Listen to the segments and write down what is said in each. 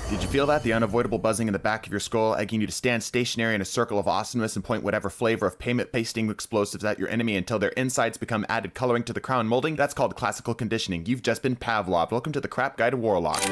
Did you feel that? The unavoidable buzzing in the back of your skull, egging you to stand stationary in a circle of awesomeness and point whatever flavor of payment pasting explosives at your enemy until their insides become added coloring to the crown molding? That's called classical conditioning. You've just been Pavlov. Welcome to the Crap Guide to Warlock.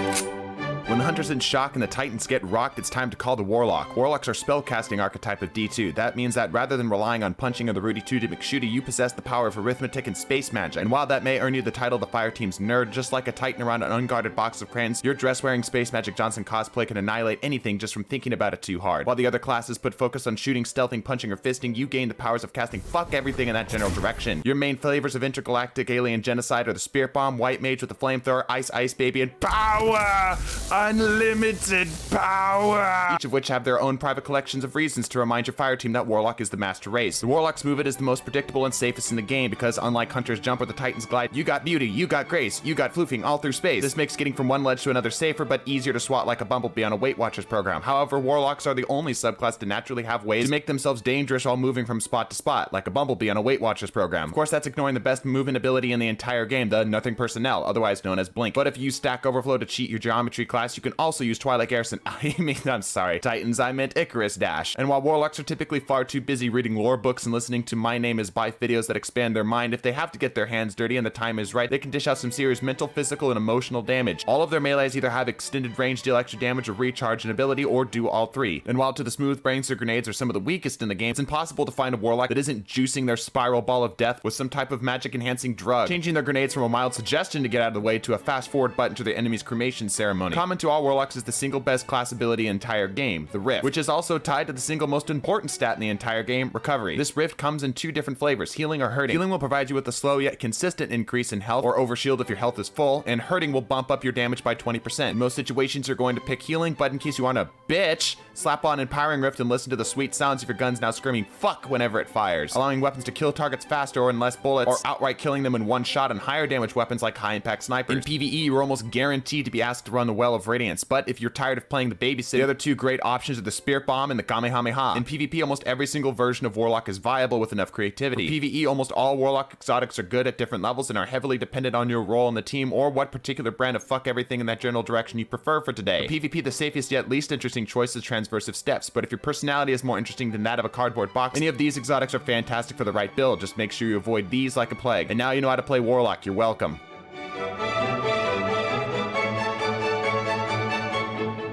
When the Hunter's in shock and the Titans get rocked, it's time to call the Warlock. Warlocks are spellcasting archetype of D2. That means that rather than relying on punching or the Rudy Tooty McShooty, you possess the power of arithmetic and space magic. And while that may earn you the title the Fireteam's nerd, just like a Titan around an unguarded box of crayons, your dress-wearing Space Magic Johnson cosplay can annihilate anything just from thinking about it too hard. While the other classes put focus on shooting, stealthing, punching, or fisting, you gain the powers of casting fuck everything in that general direction. Your main flavors of intergalactic alien genocide are the Spirit Bomb, White Mage with the Flamethrower, Ice Baby, and Power! Unlimited power! Each of which have their own private collections of reasons to remind your fire team that Warlock is the master race. The Warlock's movement is the most predictable and safest in the game because unlike Hunter's Jump or the Titan's Glide, you got beauty, you got grace, you got floofing all through space. This makes getting from one ledge to another safer but easier to swat like a bumblebee on a Weight Watchers program. However, Warlocks are the only subclass to naturally have ways to make themselves dangerous while moving from spot to spot, like a bumblebee on a Weight Watchers program. Of course, that's ignoring the best movement ability in the entire game, the Nothing Personnel, otherwise known as Blink. But if you use Stack Overflow to cheat your geometry class, you can also use Twilight Garrison. I'm sorry, Titans, I meant Icarus Dash. And while Warlocks are typically far too busy reading lore books and listening to My Name is Bife videos that expand their mind, if they have to get their hands dirty and the time is right, they can dish out some serious mental, physical, and emotional damage. All of their melees either have extended range, deal extra damage, or recharge an ability, or do all three. And while to the smooth brains, their grenades are some of the weakest in the game, it's impossible to find a Warlock that isn't juicing their spiral ball of death with some type of magic-enhancing drug, changing their grenades from a mild suggestion to get out of the way to a fast-forward button to their enemy's cremation ceremony. Common to all Warlocks is the single best class ability in the entire game, the Rift, which is also tied to the single most important stat in the entire game, recovery. This Rift comes in two different flavors, healing or hurting. Healing will provide you with a slow yet consistent increase in health, or overshield if your health is full, and hurting will bump up your damage by 20%. In most situations, you're going to pick healing, but in case you aren't a bitch, slap on Empowering Rift and listen to the sweet sounds of your guns now screaming fuck whenever it fires, allowing weapons to kill targets faster or in less bullets, or outright killing them in one shot on higher damage weapons like high impact snipers. In PvE, you're almost guaranteed to be asked to run the Well of Radiance, but if you're tired of playing the babysitter, the other two great options are the Spirit Bomb and the Kamehameha. In PvP, almost every single version of Warlock is viable with enough creativity. For PvE, almost all Warlock exotics are good at different levels and are heavily dependent on your role in the team or what particular brand of fuck everything in that general direction you prefer for today. For PvP, the safest yet least interesting choice is Transversive Steps, but if your personality is more interesting than that of a cardboard box, any of these exotics are fantastic for the right build. Just make sure you avoid these like a plague. And now you know how to play Warlock. You're welcome.